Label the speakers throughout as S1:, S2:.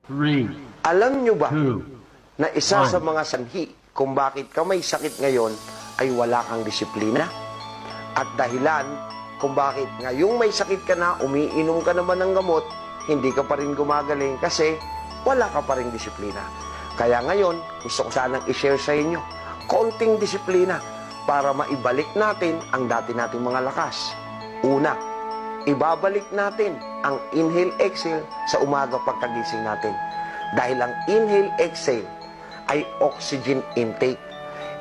S1: 3,
S2: Alam nyo ba
S1: 2,
S2: na isa sa mga sanhi kung bakit ka may sakit ngayon ay wala kang disiplina? At dahilan kung bakit ngayong may sakit ka na, umiinom ka naman ng gamot, hindi ka pa rin gumagaling kasi wala ka pa rin disiplina. Kaya ngayon, gusto ko sanang i-share sa inyo konting disiplina para maibalik natin ang dati nating mga lakas. Una, ibabalik natin ang inhale-exhale sa umaga pagkagising natin. Dahil ang inhale-exhale ay oxygen intake.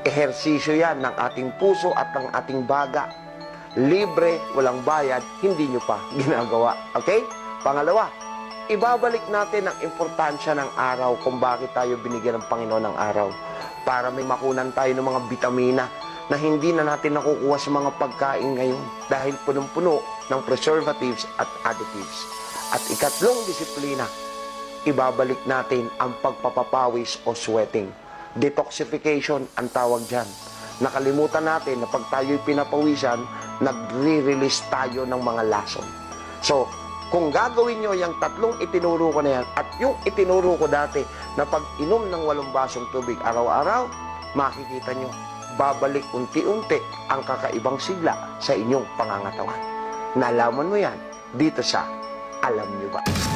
S2: Ehersisyo yan ng ating puso at ng ating baga. Libre, walang bayad, hindi nyo pa ginagawa. Okay? Pangalawa, ibabalik natin ang importansya ng araw kung bakit tayo binigyan ng Panginoon ng araw. Para may makunan tayo ng mga bitamina na hindi na natin nakukuha sa mga pagkain ngayon dahil punong-puno ng preservatives at additives. At ikatlong disiplina, ibabalik natin ang pagpapapawis o sweating. Detoxification ang tawag dyan. Nakalimutan natin na pag tayo'y pinapawisan, nagre-release tayo ng mga lason. So, kung gagawin nyo yung tatlong itinuro ko na yan at yung itinuro ko dati na pag-inom ng 8 basong tubig araw-araw, makikita nyo, babalik unti-unti ang kakaibang sigla sa inyong pangangatawan. Nalaman mo yan dito sa Alam Nyo Ba?